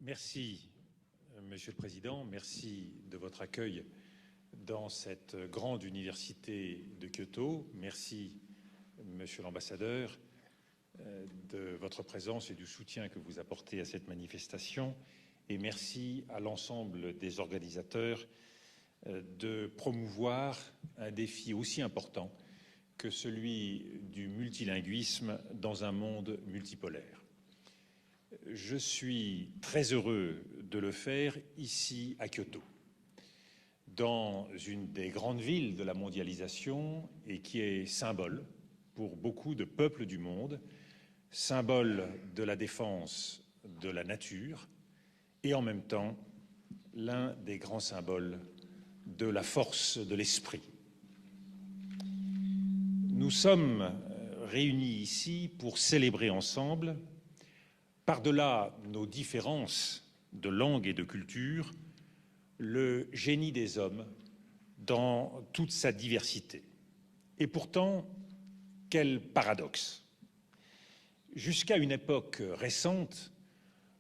Merci, Monsieur le Président. Merci de votre accueil dans cette grande université de Kyoto. Merci, Monsieur l'ambassadeur, de votre présence et du soutien que vous apportez à cette manifestation. Et merci à l'ensemble des organisateurs de promouvoir un défi aussi important que celui du multilinguisme dans un monde multipolaire. Je suis très heureux de le faire ici à Kyoto, dans une des grandes villes de la mondialisation et qui est symbole pour beaucoup de peuples du monde, symbole de la défense de la nature et en même temps l'un des grands symboles de la force de l'esprit. Nous sommes réunis ici pour célébrer ensemble, par-delà nos différences de langue et de culture, le génie des hommes dans toute sa diversité. Et pourtant, quel paradoxe! Jusqu'à une époque récente,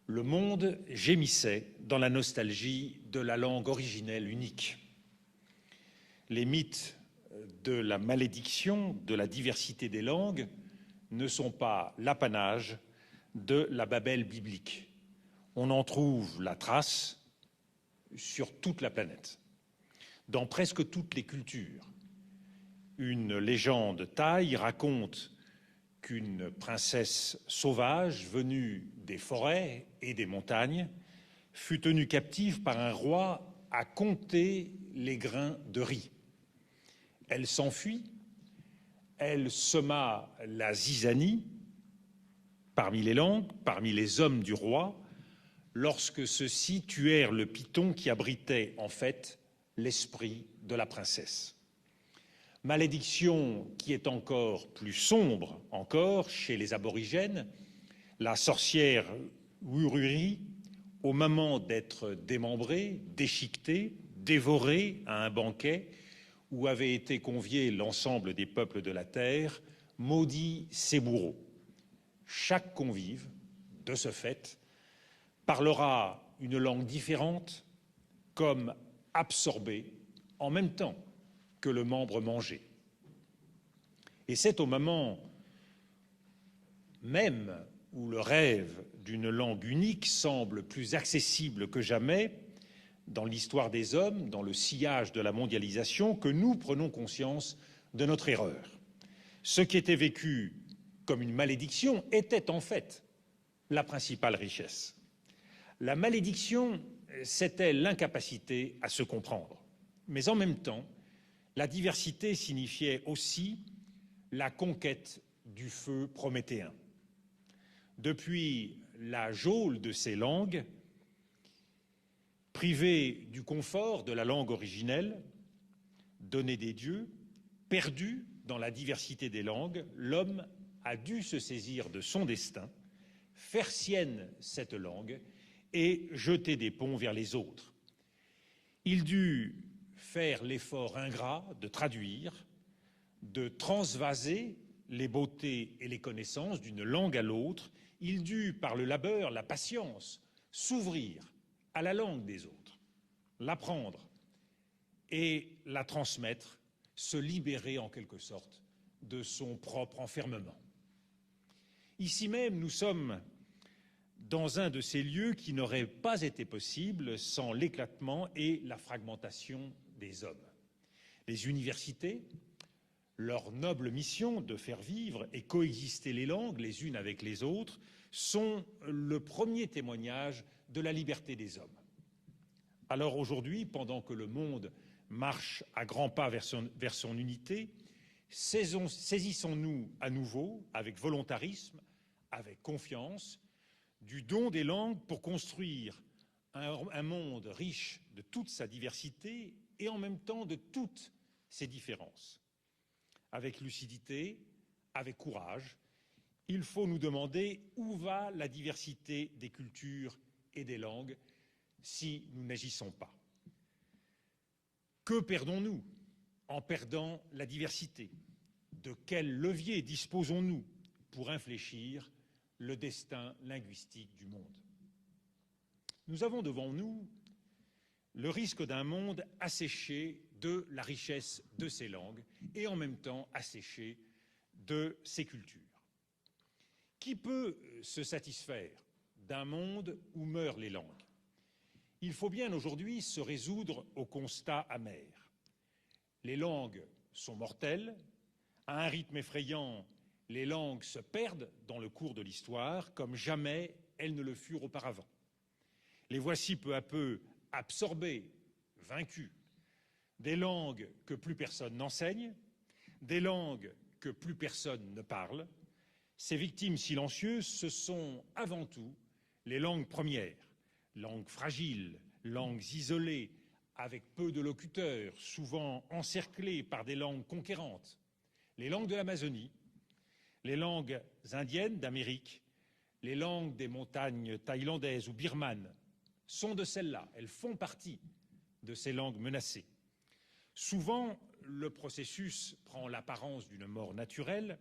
le monde gémissait dans la nostalgie de la langue originelle unique. Les mythes de la malédiction de la diversité des langues ne sont pas l'apanage de la Babel biblique. On en trouve la trace sur toute la planète, dans presque toutes les cultures. Une légende thaï raconte qu'une princesse sauvage venue des forêts et des montagnes fut tenue captive par un roi à compter les grains de riz. Elle s'enfuit, elle sema la zizanie parmi les langues, parmi les hommes du roi, lorsque ceux-ci tuèrent le python qui abritait en fait l'esprit de la princesse. Malédiction qui est encore plus sombre encore chez les aborigènes, la sorcière Wururi, au moment d'être démembrée, déchiquetée, dévorée à un banquet où avait été convié l'ensemble des peuples de la terre, maudit ses bourreaux. Chaque convive, de ce fait, parlera une langue différente, comme absorbée en même temps que le membre mangé. Et c'est au moment même où le rêve d'une langue unique semble plus accessible que jamais dans l'histoire des hommes, dans le sillage de la mondialisation, que nous prenons conscience de notre erreur. Ce qui était vécu comme une malédiction était en fait la principale richesse. La malédiction, c'était l'incapacité à se comprendre. Mais en même temps, la diversité signifiait aussi la conquête du feu prométhéen. Depuis la geôle de ces langues, privé du confort de la langue originelle, donnée des dieux, perdu dans la diversité des langues, l'homme a dû se saisir de son destin, faire sienne cette langue et jeter des ponts vers les autres. Il dut faire l'effort ingrat de traduire, de transvaser les beautés et les connaissances d'une langue à l'autre. Il dut, par le labeur, la patience, s'ouvrir à la langue des autres, l'apprendre et la transmettre, se libérer en quelque sorte de son propre enfermement. Ici même, nous sommes dans un de ces lieux qui n'aurait pas été possible sans l'éclatement et la fragmentation des hommes. Les universités, leur noble mission de faire vivre et coexister les langues les unes avec les autres, sont le premier témoignage de la liberté des hommes. Alors aujourd'hui, pendant que le monde marche à grands pas vers son unité, saisissons-nous à nouveau, avec volontarisme, avec confiance, du don des langues pour construire un monde riche de toute sa diversité et en même temps de toutes ses différences. Avec lucidité, avec courage, il faut nous demander où va la diversité des cultures et des langues si nous n'agissons pas. Que perdons-nous en perdant la diversité? De quel levier disposons-nous pour infléchir le destin linguistique du monde? Nous avons devant nous le risque d'un monde asséché de la richesse de ses langues et en même temps asséché de ses cultures. Qui peut se satisfaire d'un monde où meurent les langues? Il faut bien aujourd'hui se résoudre au constat amer. Les langues sont mortelles, à un rythme effrayant, les langues se perdent dans le cours de l'histoire comme jamais elles ne le furent auparavant. Les voici peu à peu absorbées, vaincues, des langues que plus personne n'enseigne, des langues que plus personne ne parle. Ces victimes silencieuses, ce sont avant tout les langues premières, langues fragiles, langues isolées, avec peu de locuteurs, souvent encerclées par des langues conquérantes. Les langues de l'Amazonie, les langues indiennes d'Amérique, les langues des montagnes thaïlandaises ou birmanes sont de celles-là, elles font partie de ces langues menacées. Souvent, le processus prend l'apparence d'une mort naturelle,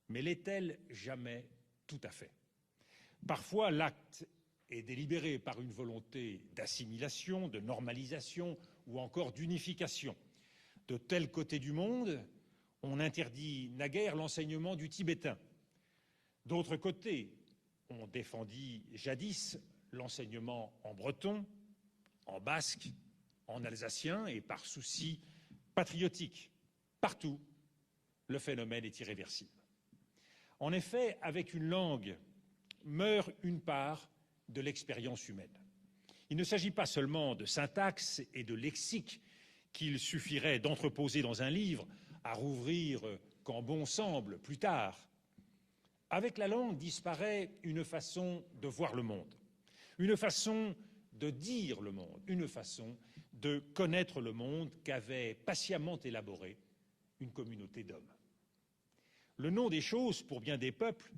mais l'est-elle jamais tout à fait? Parfois, l'acte est délibéré par une volonté d'assimilation, de normalisation ou encore d'unification. De tel côté du monde, on interdit naguère l'enseignement du tibétain. D'autre côté, on défendit jadis l'enseignement en breton, en basque, en alsacien et par souci patriotique. Partout, le phénomène est irréversible. En effet, avec une langue meurt une part de l'expérience humaine. Il ne s'agit pas seulement de syntaxe et de lexique qu'il suffirait d'entreposer dans un livre à rouvrir quand bon semble plus tard. Avec la langue disparaît une façon de voir le monde, une façon de dire le monde, une façon de connaître le monde qu'avait patiemment élaboré une communauté d'hommes. Le nom des choses, pour bien des peuples,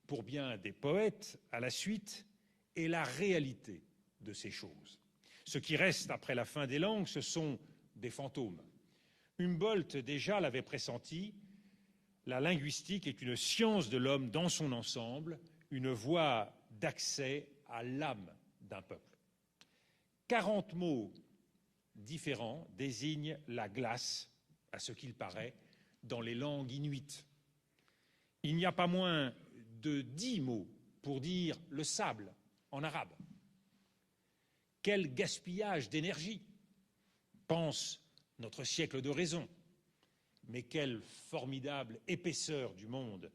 pour bien des poètes, à la suite, est la réalité de ces choses. Ce qui reste après la fin des langues, ce sont des fantômes. Humboldt déjà l'avait pressenti, la linguistique est une science de l'homme dans son ensemble, une voie d'accès à l'âme d'un peuple. 40 mots différents désignent la glace, à ce qu'il paraît, dans les langues inuites. Il n'y a pas moins de 10 mots pour dire le sable en arabe. Quel gaspillage d'énergie, pense notre siècle de raison. Mais quelle formidable épaisseur du monde,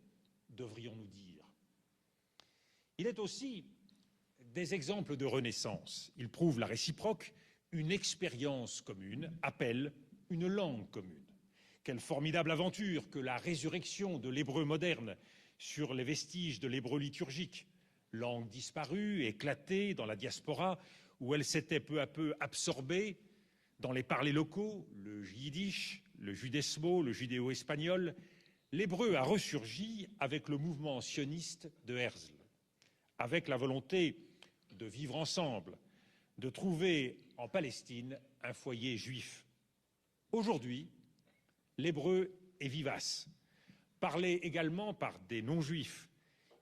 devrions-nous dire. Il est aussi des exemples de renaissance. Ils prouvent la réciproque, une expérience commune appelle une langue commune. Quelle formidable aventure que la résurrection de l'hébreu moderne sur les vestiges de l'hébreu liturgique, langue disparue, éclatée dans la diaspora, où elle s'était peu à peu absorbée dans les parlers locaux, le yiddish, le judesmo, le judéo-espagnol. L'hébreu a ressurgi avec le mouvement sioniste de Herzl, avec la volonté de vivre ensemble, de trouver en Palestine un foyer juif. Aujourd'hui, l'hébreu est vivace, parlé également par des non-juifs.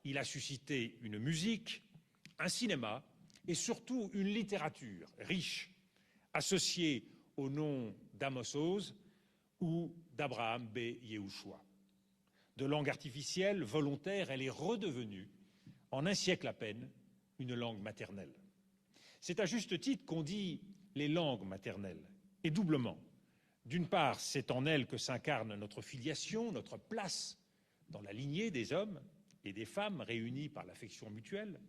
Il a suscité une musique, un cinéma et surtout une littérature riche, associée au nom d'Amos Oz ou d'Abraham B. Yehoshua. De langue artificielle, volontaire, elle est redevenue, en un siècle à peine, une langue maternelle. C'est à juste titre qu'on dit les langues maternelles, et doublement. D'une part, c'est en elles que s'incarne notre filiation, notre place dans la lignée des hommes et des femmes réunis par l'affection mutuelle.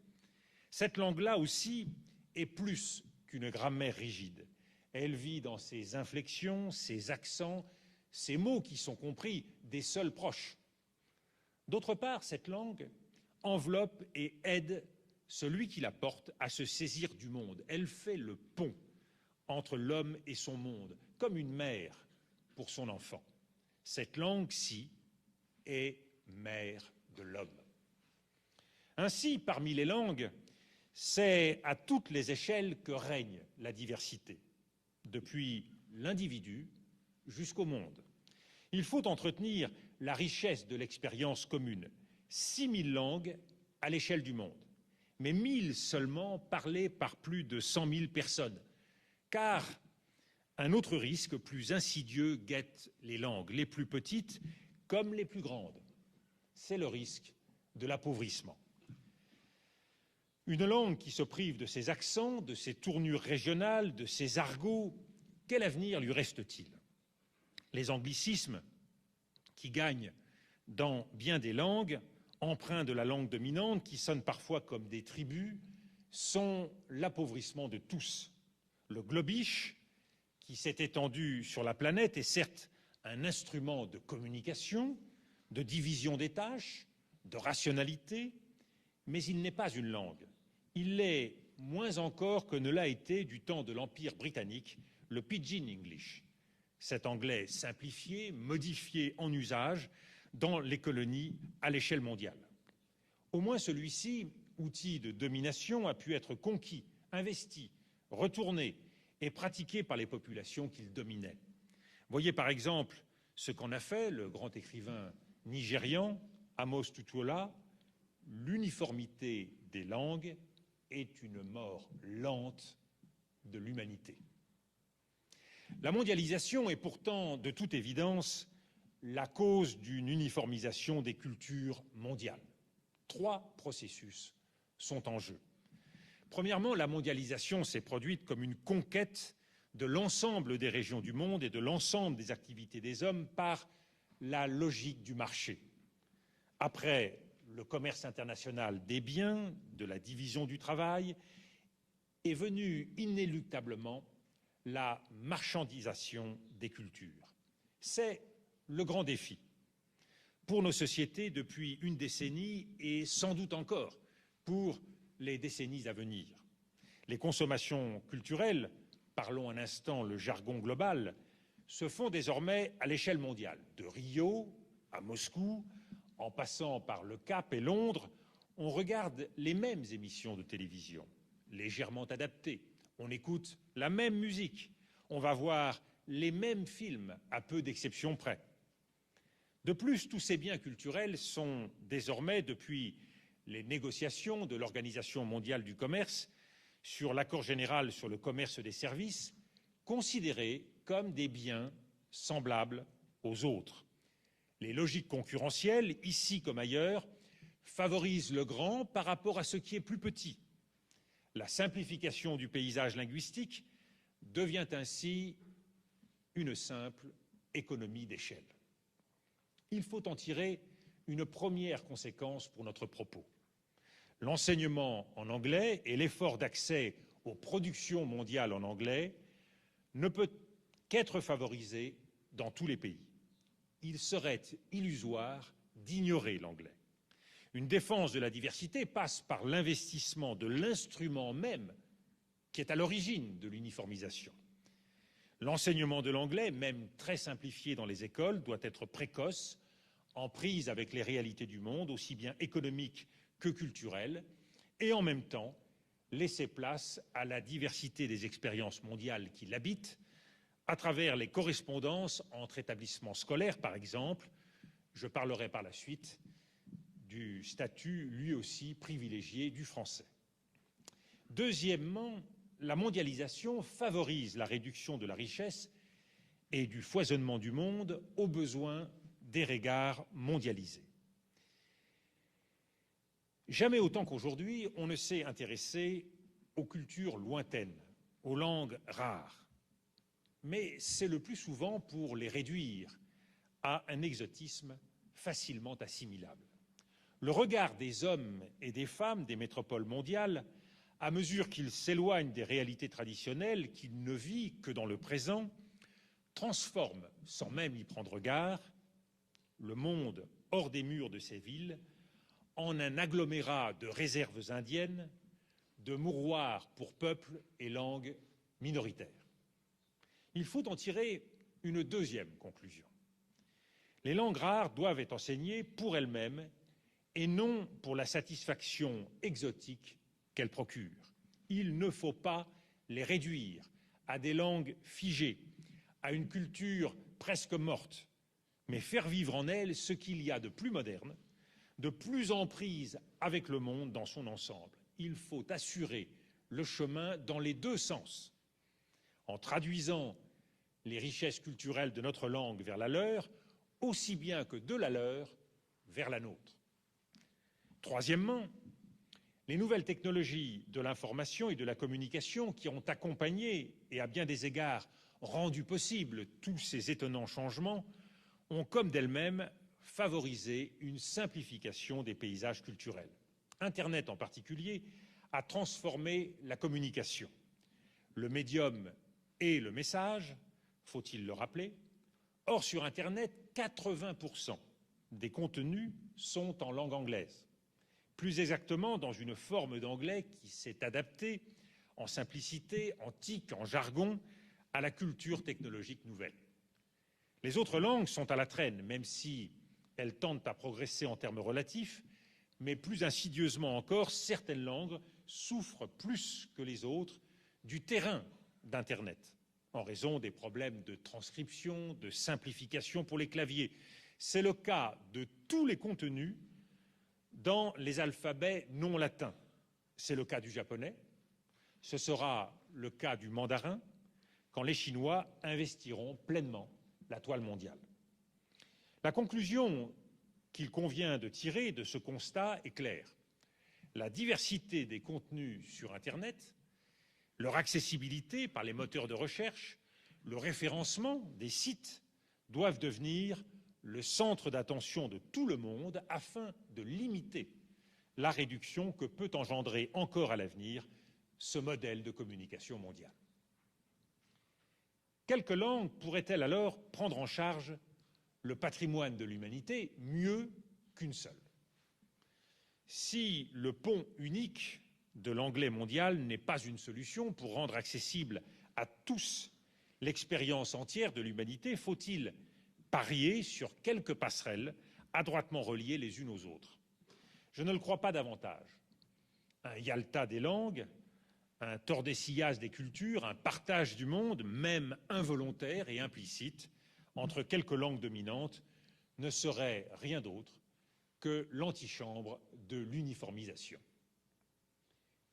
Cette langue-là aussi est plus qu'une grammaire rigide. Elle vit dans ses inflexions, ses accents, ces mots qui sont compris des seuls proches. D'autre part, cette langue enveloppe et aide celui qui la porte à se saisir du monde. Elle fait le pont entre l'homme et son monde, comme une mère pour son enfant. Cette langue-ci est mère de l'homme. Ainsi, parmi les langues, c'est à toutes les échelles que règne la diversité, depuis l'individu jusqu'au monde. Il faut entretenir la richesse de l'expérience commune. 6000 langues à l'échelle du monde. mais 1000 seulement parlées par plus de 100 000 personnes. Car un autre risque plus insidieux guette les langues, les plus petites comme les plus grandes. C'est le risque de l'appauvrissement. Une langue qui se prive de ses accents, de ses tournures régionales, de ses argots, quel avenir lui reste-t-il? Les anglicismes, qui gagnent dans bien des langues, emprunts de la langue dominante, qui sonnent parfois comme des tribus, sont l'appauvrissement de tous. Le globish, qui s'est étendu sur la planète, est certes un instrument de communication, de division des tâches, de rationalité, mais il n'est pas une langue. Il l'est moins encore que ne l'a été du temps de l'Empire britannique, le Pidgin English, cet anglais simplifié, modifié en usage dans les colonies à l'échelle mondiale. Au moins celui-ci, outil de domination, a pu être conquis, investi, retourné et pratiqué par les populations qu'il dominait. Voyez par exemple ce qu'en a fait le grand écrivain nigérian Amos Tutuola: l'uniformité des langues est une mort lente de l'humanité. La mondialisation est pourtant, de toute évidence, la cause d'une uniformisation des cultures mondiales. 3 processus sont en jeu. Premièrement, la mondialisation s'est produite comme une conquête de l'ensemble des régions du monde et de l'ensemble des activités des hommes par la logique du marché. Après le commerce international des biens, de la division du travail, est venue inéluctablement la marchandisation des cultures. C'est le grand défi pour nos sociétés depuis une décennie et sans doute encore pour les décennies à venir. Les consommations culturelles, parlons un instant le jargon global, se font désormais à l'échelle mondiale. De Rio à Moscou, en passant par le Cap et Londres, on regarde les mêmes émissions de télévision, légèrement adaptées. On écoute la même musique. On va voir les mêmes films, à peu d'exceptions près. De plus, tous ces biens culturels sont désormais, depuis les négociations de l'Organisation mondiale du commerce sur l'accord général sur le commerce des services, considérés comme des biens semblables aux autres. Les logiques concurrentielles, ici comme ailleurs, favorisent le grand par rapport à ce qui est plus petit. La simplification du paysage linguistique devient ainsi une simple économie d'échelle. Il faut en tirer une première conséquence pour notre propos. L'enseignement en anglais et l'effort d'accès aux productions mondiales en anglais ne peut qu'être favorisé dans tous les pays. Il serait illusoire d'ignorer l'anglais. Une défense de la diversité passe par l'investissement de l'instrument même qui est à l'origine de l'uniformisation. L'enseignement de l'anglais, même très simplifié dans les écoles, doit être précoce, en prise avec les réalités du monde, aussi bien économiques que culturelles, et en même temps laisser place à la diversité des expériences mondiales qui l'habitent, à travers les correspondances entre établissements scolaires, par exemple. Je parlerai par la suite du statut, lui aussi privilégié, du français. Deuxièmement, la mondialisation favorise la réduction de la richesse et du foisonnement du monde aux besoins des regards mondialisés. Jamais autant qu'aujourd'hui, on ne s'est intéressé aux cultures lointaines, aux langues rares. Mais c'est le plus souvent pour les réduire à un exotisme facilement assimilable. Le regard des hommes et des femmes des métropoles mondiales, à mesure qu'ils s'éloignent des réalités traditionnelles, qu'ils ne vivent que dans le présent, transforme, sans même y prendre garde, le monde hors des murs de ces villes en un agglomérat de réserves indiennes, de mouroirs pour peuples et langues minoritaires. Il faut en tirer une deuxième conclusion. Les langues rares doivent être enseignées pour elles-mêmes et non pour la satisfaction exotique qu'elles procurent. Il ne faut pas les réduire à des langues figées, à une culture presque morte, mais faire vivre en elles ce qu'il y a de plus moderne, de plus en prise avec le monde dans son ensemble. il faut assurer le chemin dans les deux sens, en traduisant les richesses culturelles de notre langue vers la leur, aussi bien que de la leur vers la nôtre. Troisièmement, les nouvelles technologies de l'information et de la communication qui ont accompagné et à bien des égards rendu possible tous ces étonnants changements ont comme d'elles-mêmes favorisé une simplification des paysages culturels. Internet en particulier a transformé la communication. Le médium est le message, faut-il le rappeler. Or, sur Internet, 80% des contenus sont en langue anglaise. Plus exactement, dans une forme d'anglais qui s'est adaptée en simplicité, en tic, en jargon, à la culture technologique nouvelle. Les autres langues sont à la traîne, même si elles tendent à progresser en termes relatifs, mais plus insidieusement encore, certaines langues souffrent plus que les autres du terrain d'Internet, en raison des problèmes de transcription, de simplification pour les claviers. C'est le cas de tous les contenus dans les alphabets non latins. C'est le cas du japonais, ce sera le cas du mandarin, quand les Chinois investiront pleinement la toile mondiale. La conclusion qu'il convient de tirer de ce constat est claire. La diversité des contenus sur Internet, leur accessibilité par les moteurs de recherche, le référencement des sites doivent devenir le centre d'attention de tout le monde afin de limiter la réduction que peut engendrer encore à l'avenir ce modèle de communication mondiale. Quelques langues pourraient-elles alors prendre en charge le patrimoine de l'humanité mieux qu'une seule? Si le pont unique de l'anglais mondial n'est pas une solution pour rendre accessible à tous l'expérience entière de l'humanité, faut-il parier sur quelques passerelles adroitement reliées les unes aux autres? Je ne le crois pas davantage. Un Yalta des langues, un Tordesillas des cultures, un partage du monde, même involontaire et implicite, entre quelques langues dominantes, ne serait rien d'autre que l'antichambre de l'uniformisation.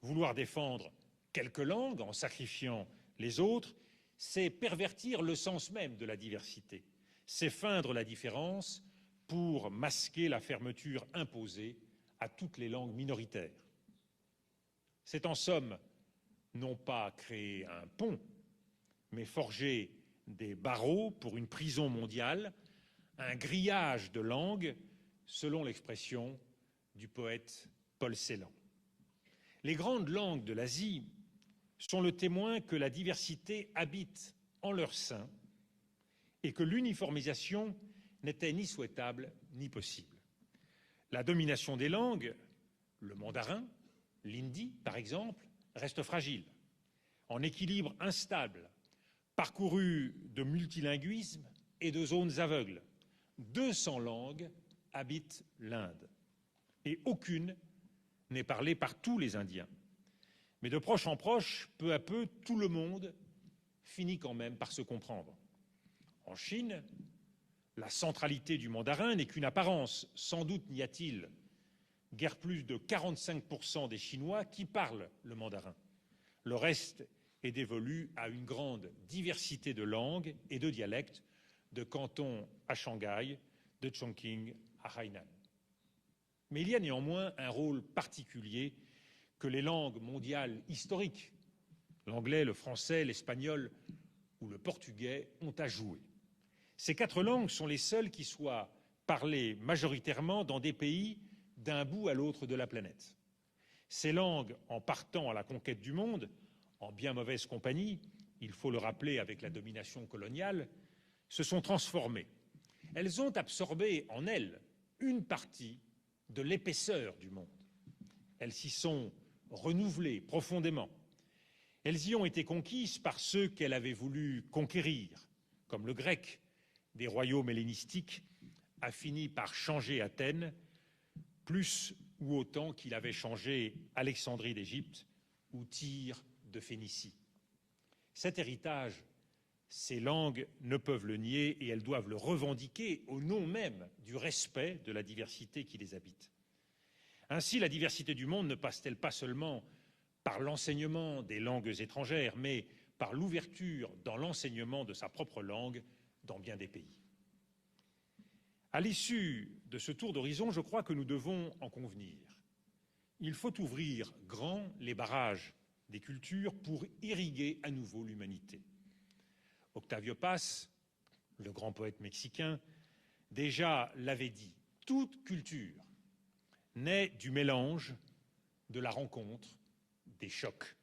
Vouloir défendre quelques langues en sacrifiant les autres, c'est pervertir le sens même de la diversité, c'est feindre la différence pour masquer la fermeture imposée à toutes les langues minoritaires. C'est en somme non pas créer un pont, mais forger des barreaux pour une prison mondiale, un grillage de langues, selon l'expression du poète Paul Celan. Les grandes langues de l'Asie sont le témoin que la diversité habite en leur sein et que l'uniformisation n'était ni souhaitable ni possible. La domination des langues, le mandarin, l'hindi par exemple, reste fragile, en équilibre instable, parcouru de multilinguisme et de zones aveugles. 200 langues habitent l'Inde et aucune n'est parlée par tous les Indiens. Mais de proche en proche, peu à peu, tout le monde finit quand même par se comprendre. En Chine, la centralité du mandarin n'est qu'une apparence. Sans doute n'y a-t-il guère plus de 45% des Chinois qui parlent le mandarin. Le reste est dévolu à une grande diversité de langues et de dialectes, de Canton à Shanghai, de Chongqing à Hainan. Mais il y a néanmoins un rôle particulier que les langues mondiales historiques, l'anglais, le français, l'espagnol ou le portugais, ont à jouer. Ces 4 langues sont les seules qui soient parlées majoritairement dans des pays d'un bout à l'autre de la planète. Ces langues, en partant à la conquête du monde, en bien mauvaise compagnie, il faut le rappeler avec la domination coloniale, se sont transformées. Elles ont absorbé en elles une partie de l'épaisseur du monde. Elles s'y sont renouvelées profondément. Elles y ont été conquises par ceux qu'elles avaient voulu conquérir, comme le grec des royaumes hellénistiques a fini par changer Athènes, plus ou autant qu'il avait changé Alexandrie d'Égypte ou Tyr de Phénicie. Cet héritage, ces langues ne peuvent le nier et elles doivent le revendiquer au nom même du respect de la diversité qui les habite. Ainsi, la diversité du monde ne passe-t-elle pas seulement par l'enseignement des langues étrangères, mais par l'ouverture dans l'enseignement de sa propre langue dans bien des pays. À l'issue de ce tour d'horizon, je crois que nous devons en convenir. Il faut ouvrir grand les barrages des cultures pour irriguer à nouveau l'humanité. Octavio Paz, le grand poète mexicain, déjà l'avait dit, toute culture naît du mélange, de la rencontre, des chocs.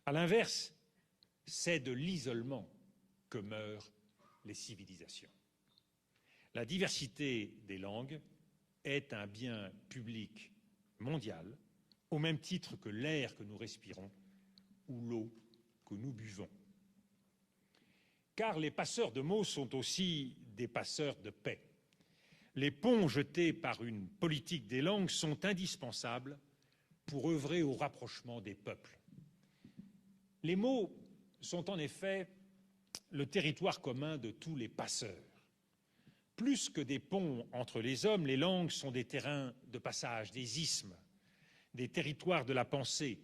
À l'inverse, c'est de l'isolement que meurent les civilisations. La diversité des langues est un bien public mondial, au même titre que l'air que nous respirons ou l'eau que nous buvons. Car les passeurs de mots sont aussi des passeurs de paix. Les ponts jetés par une politique des langues sont indispensables pour œuvrer au rapprochement des peuples. Les mots sont en effet le territoire commun de tous les passeurs. Plus que des ponts entre les hommes, les langues sont des terrains de passage, des isthmes, des territoires de la pensée,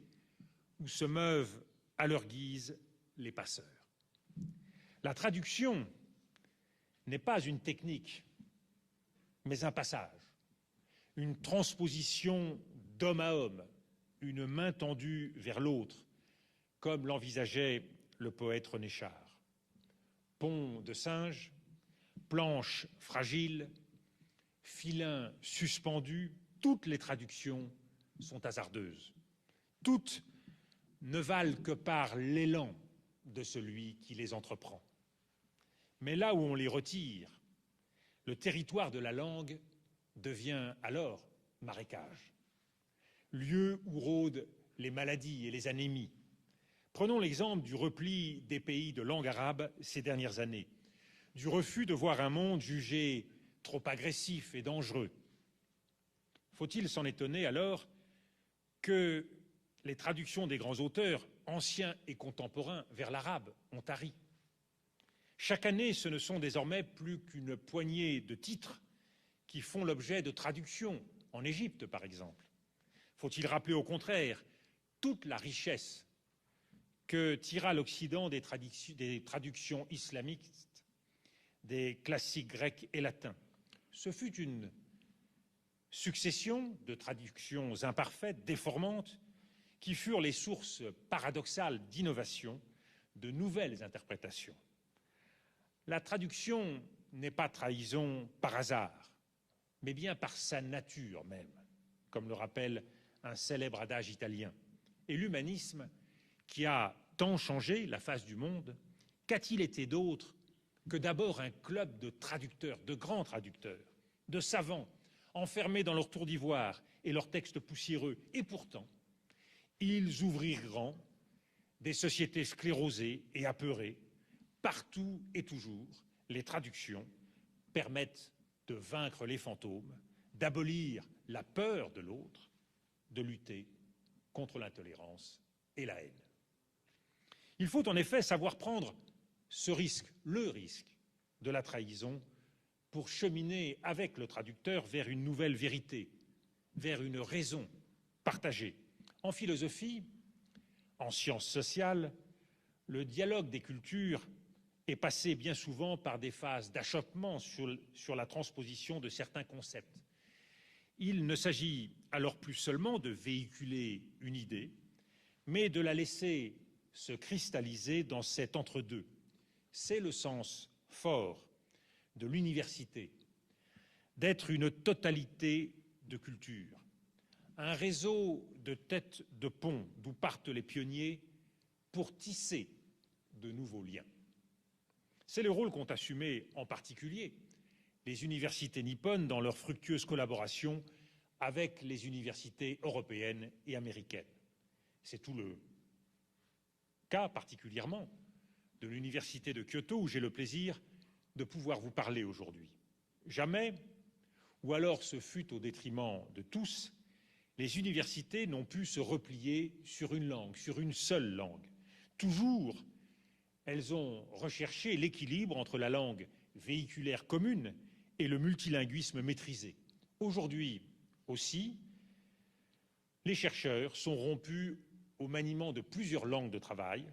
où se meuvent à leur guise les passeurs. La traduction n'est pas une technique, mais un passage, une transposition d'homme à homme, une main tendue vers l'autre, comme l'envisageait le poète René Char. Pont de singe, planches fragiles, filins suspendus, toutes les traductions sont hasardeuses. Toutes ne valent que par l'élan de celui qui les entreprend. Mais là où on les retire, le territoire de la langue devient alors marécage, lieu où rôdent les maladies et les anémies. Prenons l'exemple du repli des pays de langue arabe ces dernières années, du refus de voir un monde jugé trop agressif et dangereux. Faut-il s'en étonner alors que les traductions des grands auteurs, anciens et contemporains, vers l'arabe ont tari? Chaque année, ce ne sont désormais plus qu'une poignée de titres qui font l'objet de traductions, en Égypte par exemple. Faut-il rappeler au contraire toute la richesse que tira l'Occident des traductions islamiques, des classiques grecs et latins? Ce fut une succession de traductions imparfaites, déformantes, qui furent les sources paradoxales d'innovation, de nouvelles interprétations. La traduction n'est pas trahison par hasard, mais bien par sa nature même, comme le rappelle un célèbre adage italien. Et l'humanisme, qui a tant changé la face du monde, qu'a-t-il été d'autre que d'abord un club de traducteurs, de grands traducteurs, de savants, enfermés dans leur tour d'ivoire et leurs textes poussiéreux. Et pourtant, ils ouvrirent grand des sociétés sclérosées et apeurées. Partout et toujours, les traductions permettent de vaincre les fantômes, d'abolir la peur de l'autre, de lutter contre l'intolérance et la haine. Il faut en effet savoir prendre ce risque, le risque de la trahison, pour cheminer avec le traducteur vers une nouvelle vérité, vers une raison partagée. En philosophie, en sciences sociales, le dialogue des cultures est passé bien souvent par des phases d'achoppement sur la transposition de certains concepts. Il ne s'agit alors plus seulement de véhiculer une idée, mais de la laisser se cristalliser dans cet entre-deux. C'est le sens fort de l'université, d'être une totalité de culture, un réseau de têtes de pont d'où partent les pionniers pour tisser de nouveaux liens. C'est le rôle qu'ont assumé en particulier les universités nippones dans leur fructueuse collaboration avec les universités européennes et américaines. C'est tout le cas particulièrement de l'université de Kyoto où j'ai le plaisir de pouvoir vous parler aujourd'hui. Jamais, ou alors ce fut au détriment de tous, les universités n'ont pu se replier sur une langue, sur une seule langue. Toujours, elles ont recherché l'équilibre entre la langue véhiculaire commune et le multilinguisme maîtrisé. Aujourd'hui aussi, Les chercheurs sont rompus au maniement de plusieurs langues de travail.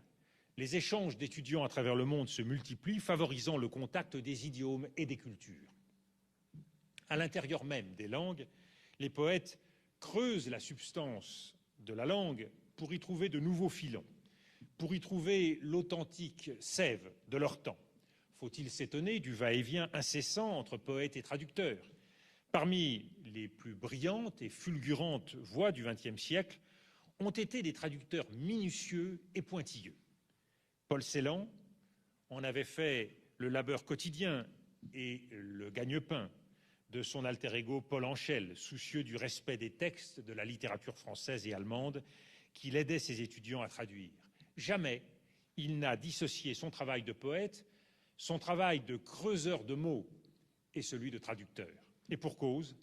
Les échanges d'étudiants à travers le monde se multiplient, favorisant le contact des idiomes et des cultures. À l'intérieur même des langues, les poètes creusent la substance de la langue pour y trouver de nouveaux filons, pour y trouver l'authentique sève de leur temps. Faut-il s'étonner du va-et-vient incessant entre poètes et traducteurs? Parmi les plus brillantes et fulgurantes voix du XXe siècle ont été des traducteurs minutieux et pointilleux. Paul Celan en avait fait le labeur quotidien et le gagne-pain de son alter ego Paul Anchel, soucieux du respect des textes de la littérature française et allemande qu'il aidait ses étudiants à traduire. Jamais il n'a dissocié son travail de poète, son travail de creuseur de mots et celui de traducteur. Et pour cause,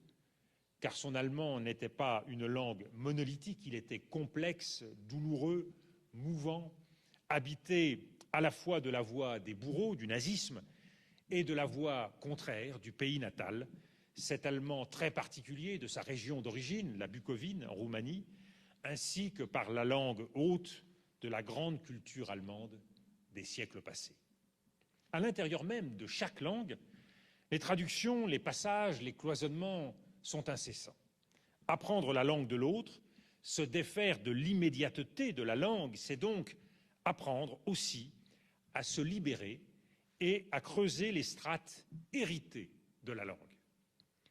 car son allemand n'était pas une langue monolithique, il était complexe, douloureux, mouvant, habité à la fois de la voix des bourreaux du nazisme et de la voix contraire du pays natal, cet allemand très particulier de sa région d'origine, la Bucovine, en Roumanie, ainsi que par la langue haute de la grande culture allemande des siècles passés. À l'intérieur même de chaque langue, les traductions, les passages, les cloisonnements sont incessants. Apprendre la langue de l'autre, se défaire de l'immédiateté de la langue, c'est donc apprendre aussi à se libérer et à creuser les strates héritées de la langue.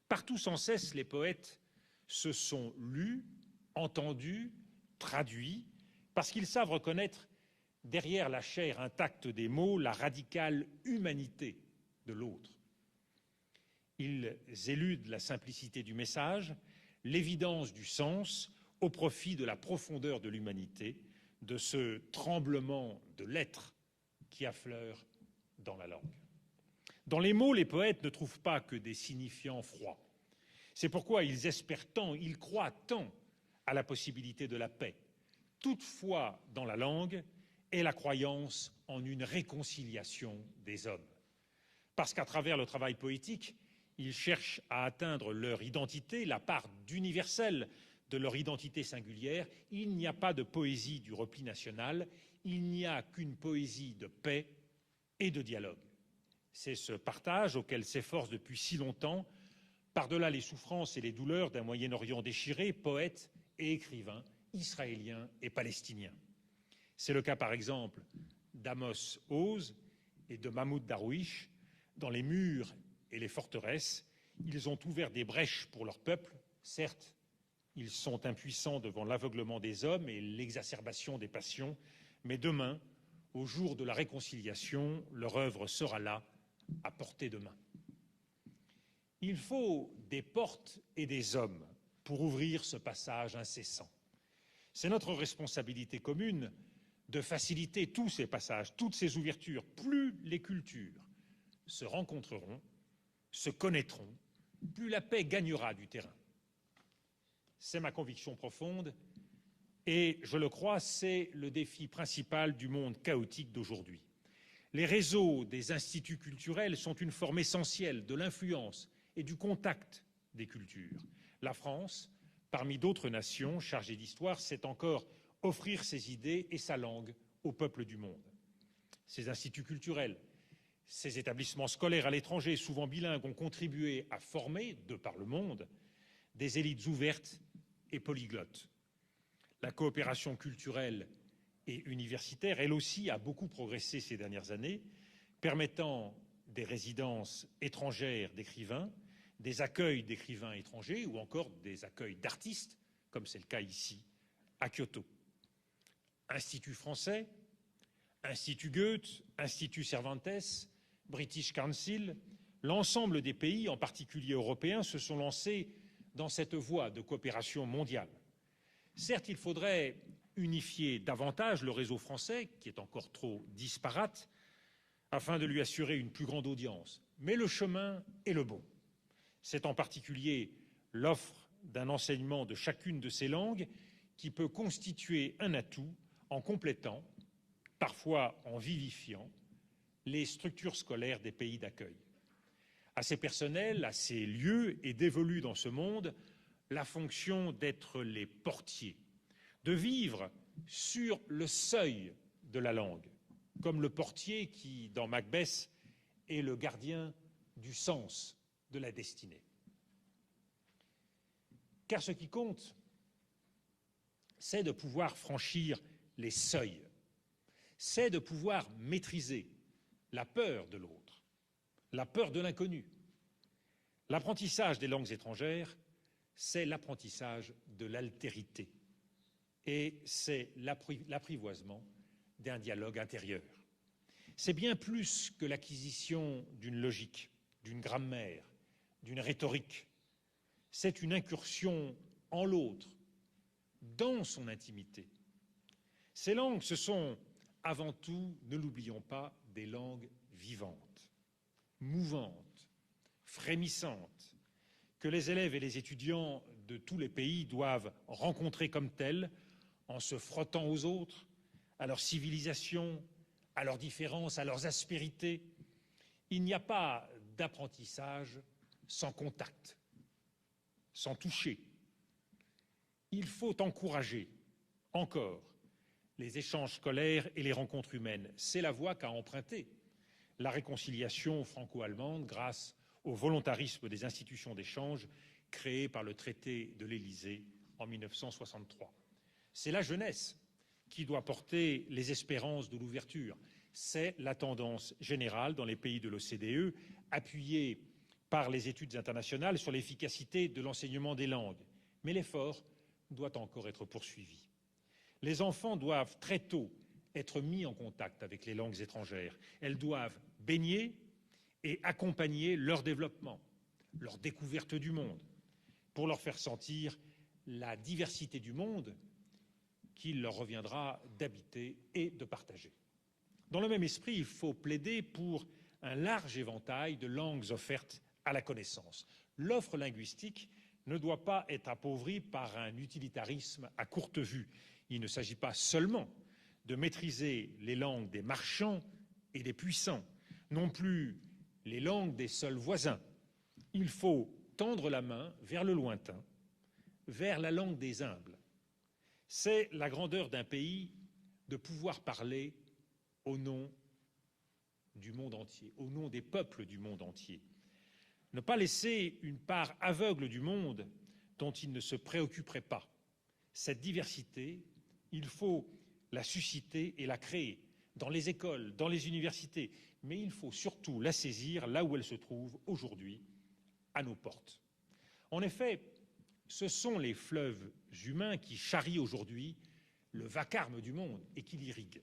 Partout sans cesse, les poètes se sont lus, entendus, traduits, parce qu'ils savent reconnaître derrière la chair intacte des mots la radicale humanité de l'autre. Ils éludent la simplicité du message, l'évidence du sens, au profit de la profondeur de l'humanité, de ce tremblement de l'être qui affleure dans la langue. Dans les mots, les poètes ne trouvent pas que des signifiants froids. C'est pourquoi ils espèrent tant, ils croient tant à la possibilité de la paix. Toute foi dans la langue est la croyance en une réconciliation des hommes. Parce qu'à travers le travail poétique, ils cherchent à atteindre leur identité, la part d'universel de leur identité singulière. Il n'y a pas de poésie du repli national, il n'y a qu'une poésie de paix et de dialogue. C'est ce partage auquel s'efforcent depuis si longtemps, par-delà les souffrances et les douleurs d'un Moyen-Orient déchiré, poètes et écrivains israéliens et palestiniens. C'est le cas, par exemple, d'Amos Oz et de Mahmoud Darwish. Dans les murs et les forteresses, ils ont ouvert des brèches pour leur peuple. Certes, ils sont impuissants devant l'aveuglement des hommes et l'exacerbation des passions, mais demain, au jour de la réconciliation, leur œuvre sera là, à portée de main. Il faut des portes et des hommes pour ouvrir ce passage incessant. C'est notre responsabilité commune de faciliter tous ces passages, toutes ces ouvertures. Plus les cultures se rencontreront, se connaîtront, plus la paix gagnera du terrain. C'est ma conviction profonde et, je le crois, c'est le défi principal du monde chaotique d'aujourd'hui. Les réseaux des instituts culturels sont une forme essentielle de l'influence et du contact des cultures. La France, parmi d'autres nations chargées d'histoire, sait encore offrir ses idées et sa langue au peuple du monde. Ces instituts culturels, ces établissements scolaires à l'étranger, souvent bilingues, ont contribué à former, de par le monde, des élites ouvertes et polyglottes. La coopération culturelle et universitaire, elle aussi, a beaucoup progressé ces dernières années, permettant des résidences étrangères d'écrivains, des accueils d'écrivains étrangers ou encore des accueils d'artistes, comme c'est le cas ici, à Kyoto. Institut français, Institut Goethe, Institut Cervantes, British Council, l'ensemble des pays, en particulier européens, se sont lancés dans cette voie de coopération mondiale. Certes, il faudrait unifier davantage le réseau français, qui est encore trop disparate, afin de lui assurer une plus grande audience. Mais le chemin est le bon. C'est en particulier l'offre d'un enseignement de chacune de ces langues qui peut constituer un atout en complétant, parfois en vivifiant, les structures scolaires des pays d'accueil. À ces personnels, à ces lieux est dévolue dans ce monde la fonction d'être les portiers, de vivre sur le seuil de la langue, comme le portier qui, dans Macbeth, est le gardien du sens de la destinée. Car ce qui compte, c'est de pouvoir franchir les seuils, c'est de pouvoir maîtriser la peur de l'autre, la peur de l'inconnu. L'apprentissage des langues étrangères, c'est l'apprentissage de l'altérité et c'est l'apprivoisement d'un dialogue intérieur. C'est bien plus que l'acquisition d'une logique, d'une grammaire, d'une rhétorique. C'est une incursion en l'autre, dans son intimité. Ces langues, ce sont avant tout, ne l'oublions pas, des langues vivantes, mouvantes, frémissantes, que les élèves et les étudiants de tous les pays doivent rencontrer comme telles, en se frottant aux autres, à leur civilisation, à leurs différences, à leurs aspérités. Il n'y a pas d'apprentissage sans contact, sans toucher. Il faut encourager encore les échanges scolaires et les rencontres humaines. C'est la voie qu'a empruntée la réconciliation franco-allemande grâce au volontarisme des institutions d'échange créées par le traité de l'Élysée en 1963. C'est la jeunesse qui doit porter les espérances de l'ouverture. C'est la tendance générale dans les pays de l'OCDE, appuyée par les études internationales sur l'efficacité de l'enseignement des langues. Mais l'effort doit encore être poursuivi. Les enfants doivent très tôt être mis en contact avec les langues étrangères. Elles doivent baigner et accompagner leur développement, leur découverte du monde, pour leur faire sentir la diversité du monde qu'il leur reviendra d'habiter et de partager. Dans le même esprit, il faut plaider pour un large éventail de langues offertes à la connaissance. L'offre linguistique ne doit pas être appauvrie par un utilitarisme à courte vue. Il ne s'agit pas seulement de maîtriser les langues des marchands et des puissants, non plus les langues des seuls voisins. Il faut tendre la main vers le lointain, vers la langue des humbles. C'est la grandeur d'un pays de pouvoir parler au nom du monde entier, au nom des peuples du monde entier. Ne pas laisser une part aveugle du monde dont il ne se préoccuperait pas. Cette diversité, il faut la susciter et la créer dans les écoles, dans les universités, mais il faut surtout la saisir là où elle se trouve aujourd'hui, à nos portes. En effet, ce sont les fleuves humains qui charrient aujourd'hui le vacarme du monde et qui l'irriguent.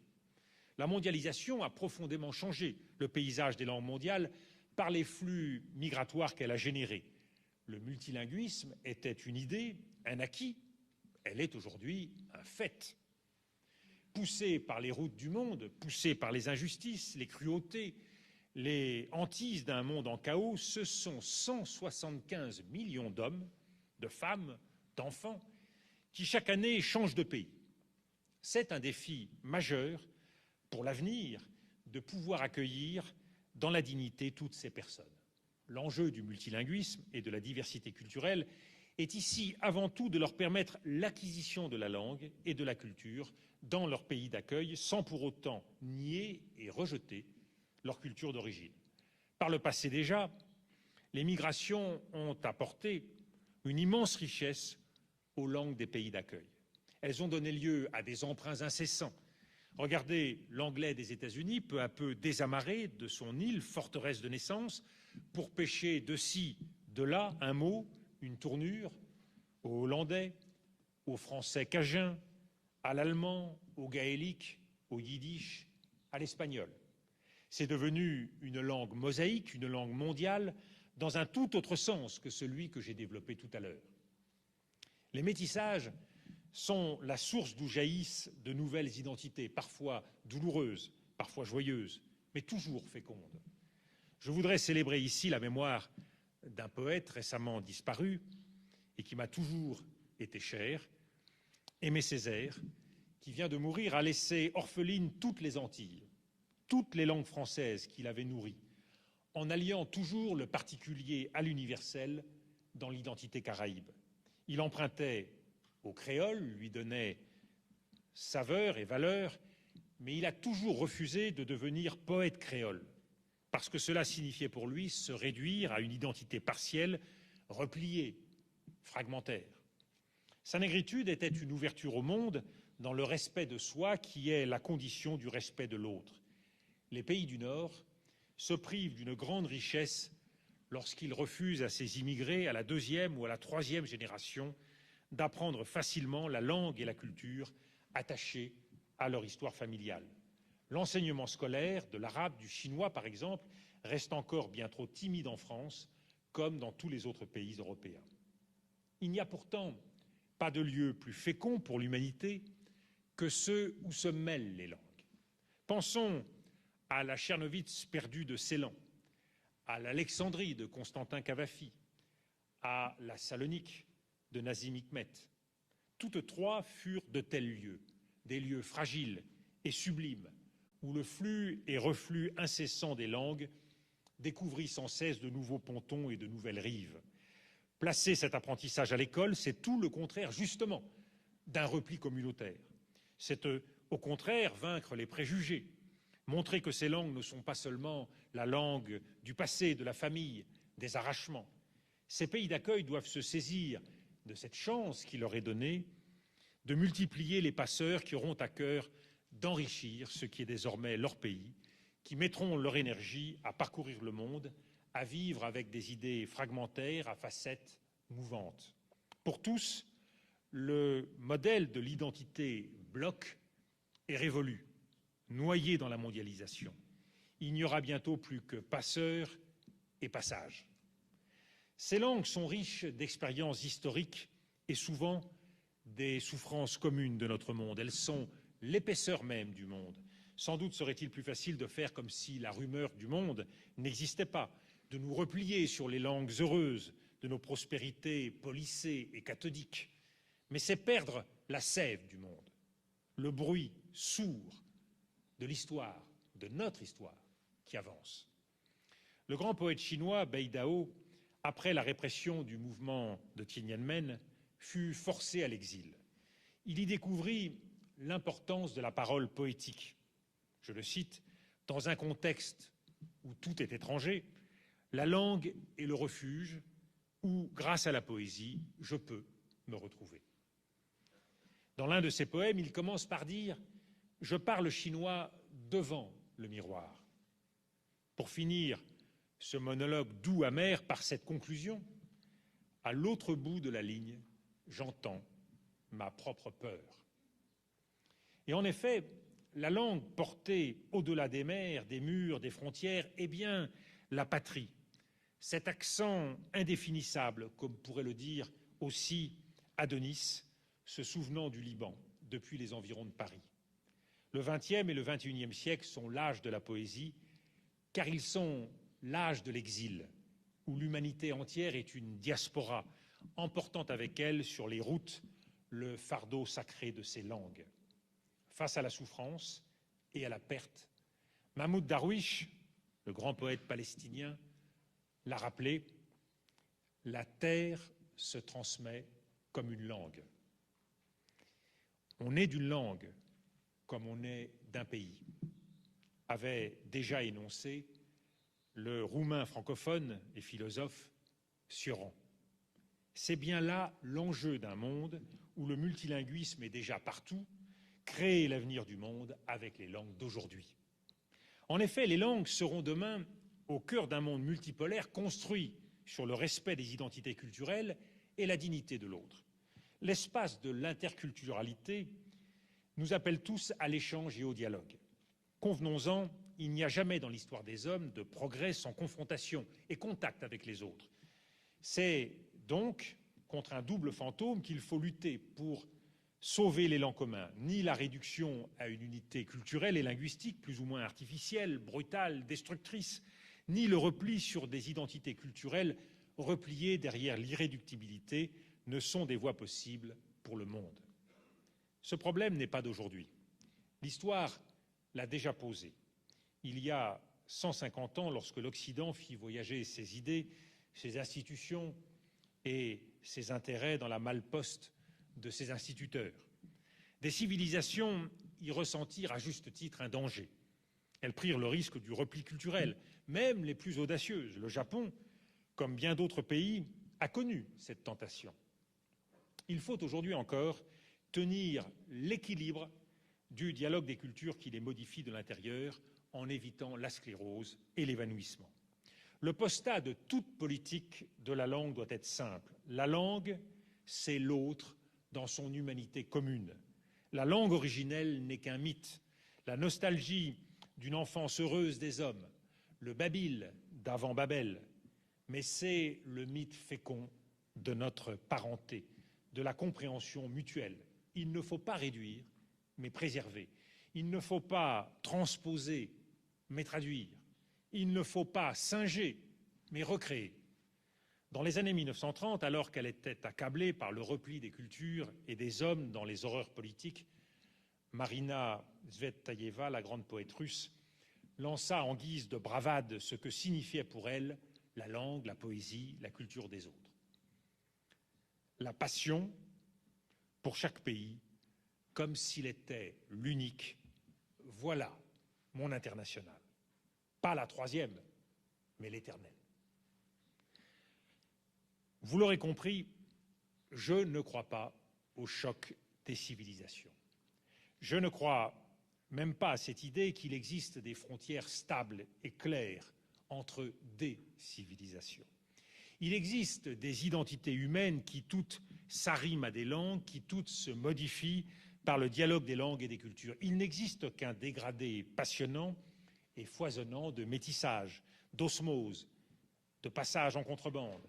La mondialisation a profondément changé le paysage des langues mondiales par les flux migratoires qu'elle a générés. Le multilinguisme était une idée, un acquis, elle est aujourd'hui un fait. Poussée par les routes du monde, poussée par les injustices, les cruautés, les hantises d'un monde en chaos, ce sont 175 millions d'hommes, de femmes, d'enfants, qui chaque année changent de pays. C'est un défi majeur pour l'avenir de pouvoir accueillir dans la dignité toutes ces personnes. L'enjeu du multilinguisme et de la diversité culturelle est ici avant tout de leur permettre l'acquisition de la langue et de la culture dans leur pays d'accueil sans pour autant nier et rejeter leur culture d'origine. Par le passé déjà, les migrations ont apporté une immense richesse aux langues des pays d'accueil. Elles ont donné lieu à des emprunts incessants. Regardez l'anglais des États-Unis, peu à peu désamarré de son île, forteresse de naissance, pour pêcher de ci, de là, un mot, une tournure, au hollandais, au français cajun, à l'allemand, au gaélique, au yiddish, à l'espagnol. C'est devenu une langue mosaïque, une langue mondiale, dans un tout autre sens que celui que j'ai développé tout à l'heure. Les métissages sont la source d'où jaillissent de nouvelles identités, parfois douloureuses, parfois joyeuses, mais toujours fécondes. Je voudrais célébrer ici la mémoire d'un poète récemment disparu et qui m'a toujours été cher, Aimé Césaire, qui vient de mourir, a laissé orphelines toutes les Antilles, toutes les langues françaises qu'il avait nourries, en alliant toujours le particulier à l'universel dans l'identité caraïbe. Il empruntait au créole, lui donnait saveur et valeur, mais il a toujours refusé de devenir poète créole, parce que cela signifiait pour lui se réduire à une identité partielle, repliée, fragmentaire. Sa négritude était une ouverture au monde dans le respect de soi qui est la condition du respect de l'autre. Les pays du Nord se privent d'une grande richesse lorsqu'ils refusent à ces immigrés, à la deuxième ou à la troisième génération, d'apprendre facilement la langue et la culture attachées à leur histoire familiale. L'enseignement scolaire de l'arabe, du chinois par exemple, reste encore bien trop timide en France, comme dans tous les autres pays européens. Il n'y a pourtant pas de lieu plus fécond pour l'humanité que ceux où se mêlent les langues. Pensons à la Tchernovitz perdue de Ceylan, à l'Alexandrie de Constantin Cavafi, à la Salonique de Nazim Hikmet. Toutes trois furent de tels lieux, des lieux fragiles et sublimes, où le flux et reflux incessant des langues découvrit sans cesse de nouveaux pontons et de nouvelles rives. Placer cet apprentissage à l'école, c'est tout le contraire, justement, d'un repli communautaire. C'est au contraire vaincre les préjugés, montrer que ces langues ne sont pas seulement la langue du passé, de la famille, des arrachements. Ces pays d'accueil doivent se saisir de cette chance qui leur est donnée de multiplier les passeurs qui auront à cœur d'enrichir ce qui est désormais leur pays, qui mettront leur énergie à parcourir le monde, à vivre avec des idées fragmentaires, à facettes mouvantes. Pour tous, le modèle de l'identité bloc est révolu, noyé dans la mondialisation. Il n'y aura bientôt plus que passeurs et passages. Ces langues sont riches d'expériences historiques et souvent des souffrances communes de notre monde. Elles sont l'épaisseur même du monde. Sans doute serait-il plus facile de faire comme si la rumeur du monde n'existait pas, de nous replier sur les langues heureuses de nos prospérités policées et cathodiques. Mais c'est perdre la sève du monde, le bruit sourd de l'histoire, de notre histoire, qui avance. Le grand poète chinois Bei Dao, après la répression du mouvement de Tiananmen, fut forcé à l'exil. Il y découvrit l'importance de la parole poétique. Je le cite, « Dans un contexte où tout est étranger, la langue est le refuge où, grâce à la poésie, je peux me retrouver. » Dans l'un de ses poèmes, il commence par dire « Je parle chinois devant le miroir ». Pour finir ce monologue doux amer par cette conclusion, à l'autre bout de la ligne, j'entends ma propre peur. Et en effet, la langue portée au-delà des mers, des murs, des frontières, est bien la patrie. Cet accent indéfinissable, comme pourrait le dire aussi Adonis, se souvenant du Liban depuis les environs de Paris. Le XXe et le XXIe siècle sont l'âge de la poésie, car ils sont l'âge de l'exil, où l'humanité entière est une diaspora, emportant avec elle sur les routes le fardeau sacré de ses langues. Face à la souffrance et à la perte, Mahmoud Darwish, le grand poète palestinien, l'a rappelé, la terre se transmet comme une langue. On est d'une langue comme on est d'un pays, avait déjà énoncé le roumain francophone et philosophe Cioran. C'est bien là l'enjeu d'un monde où le multilinguisme est déjà partout, créer l'avenir du monde avec les langues d'aujourd'hui. En effet, les langues seront demain au cœur d'un monde multipolaire construit sur le respect des identités culturelles et la dignité de l'autre. L'espace de l'interculturalité nous appelle tous à l'échange et au dialogue. Convenons-en, il n'y a jamais dans l'histoire des hommes de progrès sans confrontation et contact avec les autres. C'est donc contre un double fantôme qu'il faut lutter pour sauver l'élan commun, ni la réduction à une unité culturelle et linguistique plus ou moins artificielle, brutale, destructrice, ni le repli sur des identités culturelles repliées derrière l'irréductibilité ne sont des voies possibles pour le monde. Ce problème n'est pas d'aujourd'hui. L'histoire l'a déjà posé. Il y a 150 ans, lorsque l'Occident fit voyager ses idées, ses institutions, et ses intérêts dans la malle-poste de ses instituteurs. Des civilisations y ressentirent à juste titre un danger. Elles prirent le risque du repli culturel, même les plus audacieuses. Le Japon, comme bien d'autres pays, a connu cette tentation. Il faut aujourd'hui encore tenir l'équilibre du dialogue des cultures qui les modifie de l'intérieur en évitant la sclérose et l'évanouissement. Le postulat de toute politique de la langue doit être simple. La langue, c'est l'autre dans son humanité commune. La langue originelle n'est qu'un mythe. La nostalgie d'une enfance heureuse des hommes, le Babil d'avant Babel, mais c'est le mythe fécond de notre parenté, de la compréhension mutuelle. Il ne faut pas réduire, mais préserver. Il ne faut pas transposer, mais traduire. Il ne faut pas singer, mais recréer. Dans les années 1930, alors qu'elle était accablée par le repli des cultures et des hommes dans les horreurs politiques, Marina Tsvetaeva, la grande poète russe, lança en guise de bravade ce que signifiait pour elle la langue, la poésie, la culture des autres. La passion pour chaque pays, comme s'il était l'unique. Voilà mon international. Pas la troisième, mais l'éternelle. Vous l'aurez compris, je ne crois pas au choc des civilisations. Je ne crois même pas à cette idée qu'il existe des frontières stables et claires entre des civilisations. Il existe des identités humaines qui toutes s'arriment à des langues, qui toutes se modifient par le dialogue des langues et des cultures. Il n'existe qu'un dégradé passionnant et foisonnant de métissage, d'osmose, de passage en contrebande.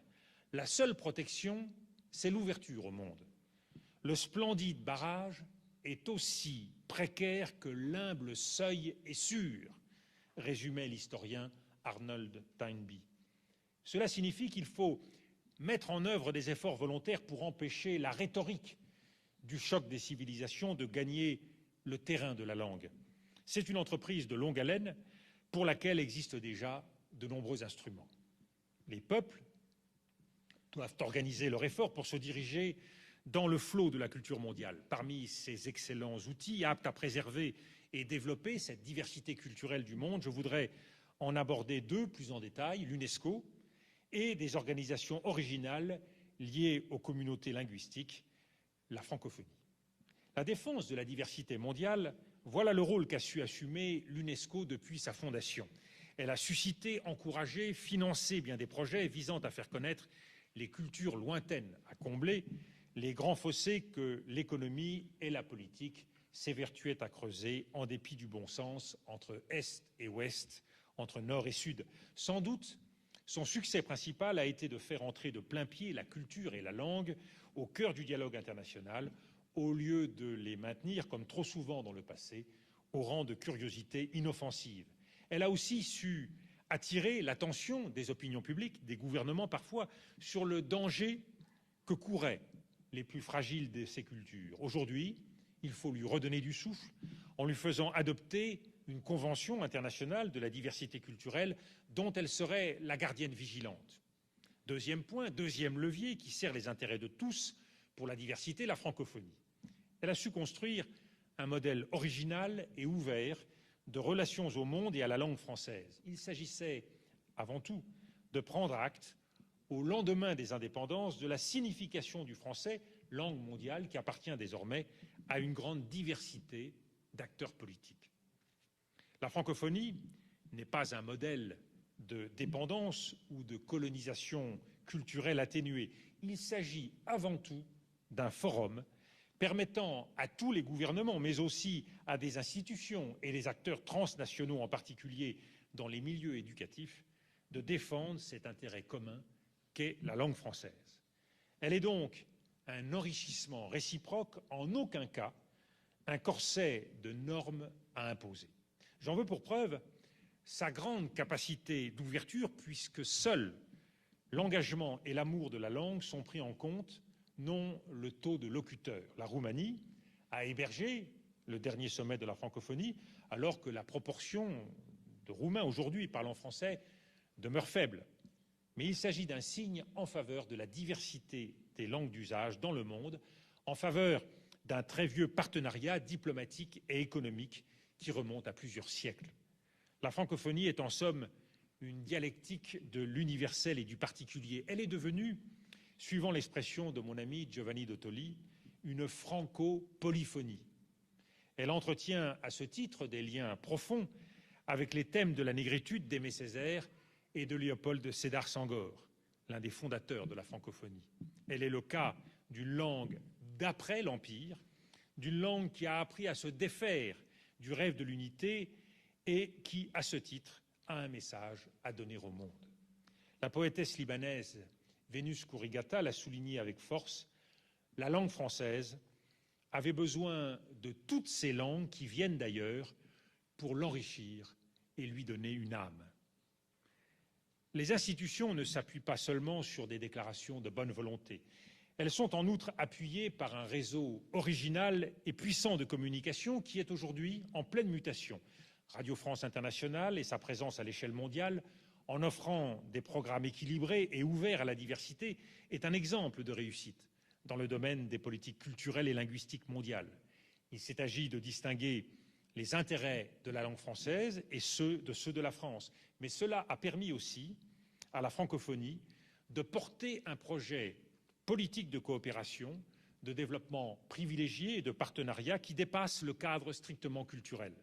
La seule protection, c'est l'ouverture au monde. Le splendide barrage est aussi précaire que l'humble seuil est sûr, résumait l'historien Arnold Toynbee. Cela signifie qu'il faut mettre en œuvre des efforts volontaires pour empêcher la rhétorique du choc des civilisations de gagner le terrain de la langue. C'est une entreprise de longue haleine pour laquelle existent déjà de nombreux instruments. Les peuples doivent organiser leur effort pour se diriger dans le flot de la culture mondiale. Parmi ces excellents outils aptes à préserver et développer cette diversité culturelle du monde, je voudrais en aborder deux plus en détail, l'UNESCO et des organisations originales liées aux communautés linguistiques, la francophonie. La défense de la diversité mondiale, voilà le rôle qu'a su assumer l'UNESCO depuis sa fondation. Elle a suscité, encouragé, financé bien des projets visant à faire connaître les cultures lointaines à combler, les grands fossés que l'économie et la politique s'évertuaient à creuser en dépit du bon sens entre Est et Ouest, entre Nord et Sud. Sans doute, son succès principal a été de faire entrer de plain-pied la culture et la langue au cœur du dialogue international, au lieu de les maintenir, comme trop souvent dans le passé, au rang de curiosité inoffensive. Elle a aussi su attirer l'attention des opinions publiques, des gouvernements parfois, sur le danger que couraient les plus fragiles de ces cultures. Aujourd'hui, il faut lui redonner du souffle en lui faisant adopter une convention internationale de la diversité culturelle dont elle serait la gardienne vigilante. Deuxième point, deuxième levier qui sert les intérêts de tous pour la diversité, la francophonie. Elle a su construire un modèle original et ouvert de relations au monde et à la langue française. Il s'agissait avant tout de prendre acte, au lendemain des indépendances, de la signification du français, langue mondiale qui appartient désormais à une grande diversité d'acteurs politiques. La francophonie n'est pas un modèle de dépendance ou de colonisation culturelle atténuée. Il s'agit avant tout d'un forum permettant à tous les gouvernements, mais aussi à des institutions et des acteurs transnationaux, en particulier dans les milieux éducatifs, de défendre cet intérêt commun qu'est la langue française. Elle est donc un enrichissement réciproque, en aucun cas un corset de normes à imposer. J'en veux pour preuve sa grande capacité d'ouverture, puisque seuls l'engagement et l'amour de la langue sont pris en compte, non le taux de locuteurs. La Roumanie a hébergé le dernier sommet de la francophonie, alors que la proportion de Roumains aujourd'hui parlant français demeure faible. mais il s'agit d'un signe en faveur de la diversité des langues d'usage dans le monde, en faveur d'un très vieux partenariat diplomatique et économique qui remonte à plusieurs siècles. La francophonie est en somme une dialectique de l'universel et du particulier. Elle est devenue, suivant l'expression de mon ami Giovanni Dottoli, une franco-polyphonie. Elle entretient à ce titre des liens profonds avec les thèmes de la négritude d'Aimé Césaire et de Léopold Sédar Senghor, l'un des fondateurs de la francophonie. Elle est le cas d'une langue d'après l'Empire, d'une langue qui a appris à se défaire du rêve de l'unité et qui, à ce titre, a un message à donner au monde. La poétesse libanaise Vénus Kourigata l'a souligné avec force, la langue française avait besoin de toutes ces langues qui viennent d'ailleurs pour l'enrichir et lui donner une âme. Les institutions ne s'appuient pas seulement sur des déclarations de bonne volonté. Elles sont en outre appuyées par un réseau original et puissant de communication qui est aujourd'hui en pleine mutation. Radio France Internationale et sa présence à l'échelle mondiale, en offrant des programmes équilibrés et ouverts à la diversité, est un exemple de réussite dans le domaine des politiques culturelles et linguistiques mondiales. Il s'est agi de distinguer les intérêts de la langue française et ceux de la France. Mais cela a permis aussi à la francophonie de porter un projet politique de coopération, de développement privilégié et de partenariat qui dépasse le cadre strictement culturel.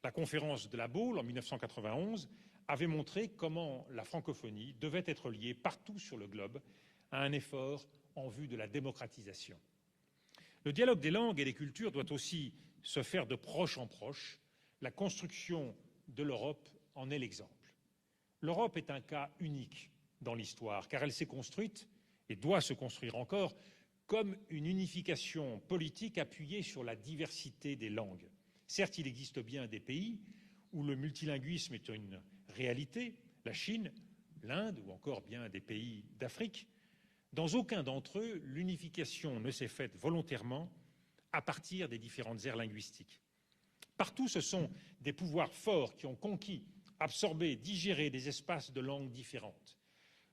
La conférence de La Baule, en 1991, avait montré comment la francophonie devait être liée partout sur le globe à un effort en vue de la démocratisation. Le dialogue des langues et des cultures doit aussi se faire de proche en proche. La construction de l'Europe en est l'exemple. L'Europe est un cas unique dans l'histoire, car elle s'est construite, et doit se construire encore, comme une unification politique appuyée sur la diversité des langues. Certes, il existe bien des pays où le multilinguisme est une réalité, la Chine, l'Inde ou encore bien des pays d'Afrique. Dans aucun d'entre eux, l'unification ne s'est faite volontairement à partir des différentes aires linguistiques. Partout, ce sont des pouvoirs forts qui ont conquis, absorbé, digéré des espaces de langues différentes.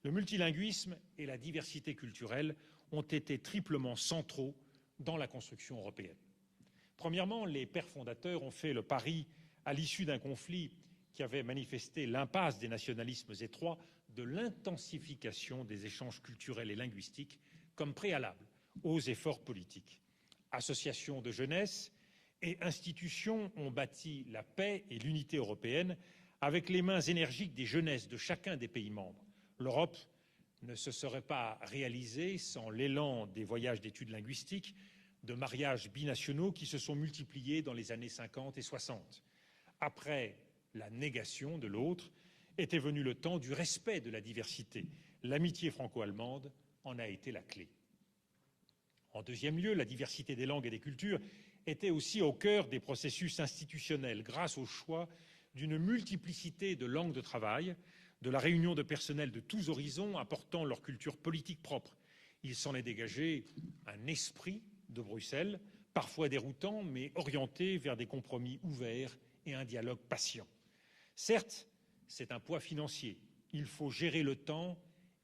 Le multilinguisme et la diversité culturelle ont été triplement centraux dans la construction européenne. Premièrement, les pères fondateurs ont fait le pari, à l'issue d'un conflit qui avait manifesté l'impasse des nationalismes étroits, de l'intensification des échanges culturels et linguistiques comme préalable aux efforts politiques. Associations de jeunesse et institutions ont bâti la paix et l'unité européenne avec les mains énergiques des jeunesses de chacun des pays membres. L'Europe ne se serait pas réalisée sans l'élan des voyages d'études linguistiques, de mariages binationaux qui se sont multipliés dans les années 50 et 60. Après la négation de l'autre, était venu le temps du respect de la diversité. L'amitié franco-allemande en a été la clé. En deuxième lieu, la diversité des langues et des cultures était aussi au cœur des processus institutionnels, grâce au choix d'une multiplicité de langues de travail, de la réunion de personnels de tous horizons apportant leur culture politique propre. Il s'en est dégagé un esprit de Bruxelles, parfois déroutant, mais orienté vers des compromis ouverts et un dialogue patient. Certes, c'est un poids financier. Il faut gérer le temps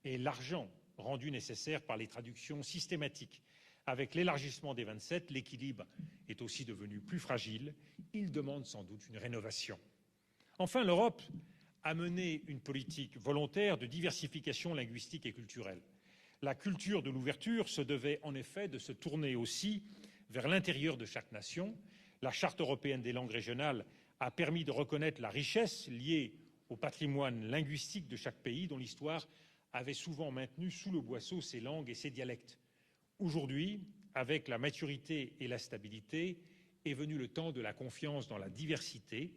et l'argent rendu nécessaire par les traductions systématiques. Avec l'élargissement des 27, l'équilibre est aussi devenu plus fragile. Il demande sans doute une rénovation. Enfin, l'Europe a mené une politique volontaire de diversification linguistique et culturelle. La culture de l'ouverture se devait en effet de se tourner aussi vers l'intérieur de chaque nation. La Charte européenne des langues régionales a permis de reconnaître la richesse liée au patrimoine linguistique de chaque pays, dont l'histoire avait souvent maintenu sous le boisseau ses langues et ses dialectes. Aujourd'hui, avec la maturité et la stabilité, est venu le temps de la confiance dans la diversité.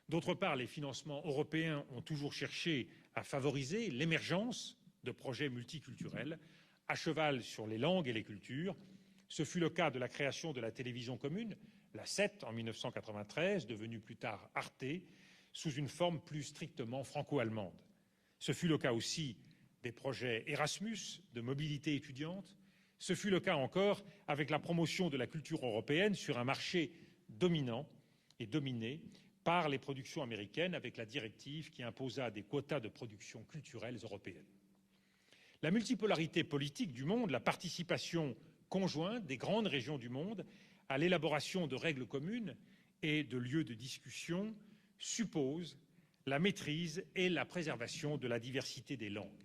D'autre part, les financements européens ont toujours cherché à favoriser l'émergence de projets multiculturels à cheval sur les langues et les cultures. Ce fut le cas de la création de la télévision commune, la 7 en 1993, devenue plus tard Arte, sous une forme plus strictement franco-allemande. Ce fut le cas aussi des projets Erasmus, de mobilité étudiante. Ce fut le cas encore avec la promotion de la culture européenne sur un marché dominant et dominé par les productions américaines, avec la directive qui imposa des quotas de production culturelles européennes. La multipolarité politique du monde, la participation conjointe des grandes régions du monde à l'élaboration de règles communes et de lieux de discussion suppose la maîtrise et la préservation de la diversité des langues.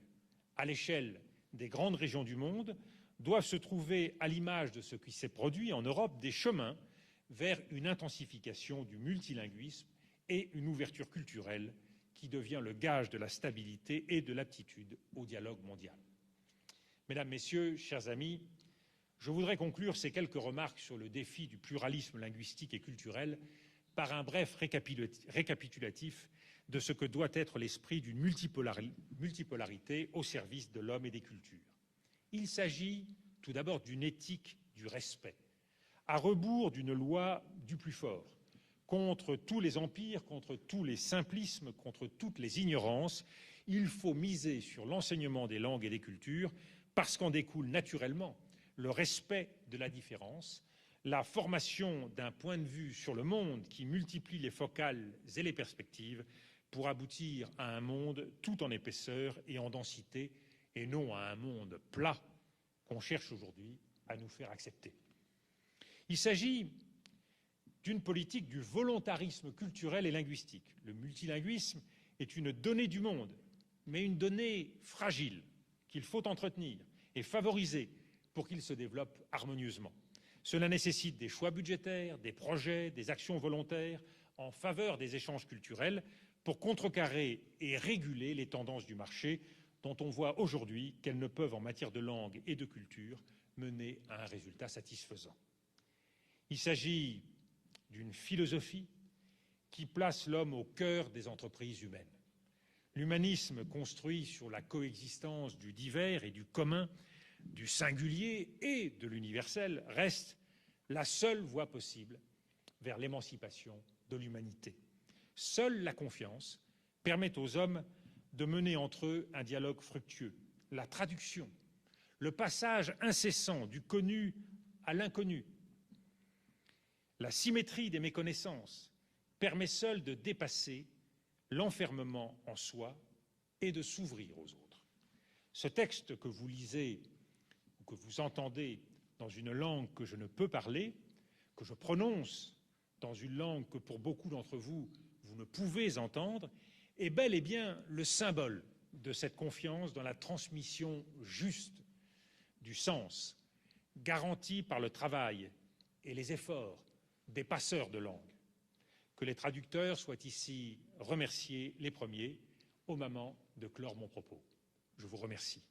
À l'échelle des grandes régions du monde, doivent se trouver, à l'image de ce qui s'est produit en Europe, des chemins vers une intensification du multilinguisme et une ouverture culturelle qui devient le gage de la stabilité et de l'aptitude au dialogue mondial. Mesdames, Messieurs, chers amis, je voudrais conclure ces quelques remarques sur le défi du pluralisme linguistique et culturel par un bref récapitulatif de ce que doit être l'esprit d'une multipolarité au service de l'homme et des cultures. Il s'agit tout d'abord d'une éthique du respect, à rebours d'une loi du plus fort, contre tous les empires, contre tous les simplismes, contre toutes les ignorances. Il faut miser sur l'enseignement des langues et des cultures parce qu'en découle naturellement le respect de la différence, la formation d'un point de vue sur le monde qui multiplie les focales et les perspectives pour aboutir à un monde tout en épaisseur et en densité, et non à un monde plat qu'on cherche aujourd'hui à nous faire accepter. Il s'agit d'une politique du volontarisme culturel et linguistique. Le multilinguisme est une donnée du monde, mais une donnée fragile qu'il faut entretenir et favoriser pour qu'il se développe harmonieusement. Cela nécessite des choix budgétaires, des projets, des actions volontaires en faveur des échanges culturels pour contrecarrer et réguler les tendances du marché dont on voit aujourd'hui qu'elles ne peuvent, en matière de langue et de culture, mener à un résultat satisfaisant. Il s'agit d'une philosophie qui place l'homme au cœur des entreprises humaines. L'humanisme construit sur la coexistence du divers et du commun, du singulier et de l'universel reste la seule voie possible vers l'émancipation de l'humanité. Seule la confiance permet aux hommes de mener entre eux un dialogue fructueux. La traduction, le passage incessant du connu à l'inconnu, la symétrie des méconnaissances permet seule de dépasser l'enfermement en soi et de s'ouvrir aux autres. Ce texte que vous lisez ou que vous entendez dans une langue que je ne peux parler, que je prononce dans une langue que pour beaucoup d'entre vous, vous ne pouvez entendre, est bel et bien le symbole de cette confiance dans la transmission juste du sens, garantie par le travail et les efforts des passeurs de langue. Que les traducteurs soient ici remerciés les premiers au moment de clore mon propos. Je vous remercie.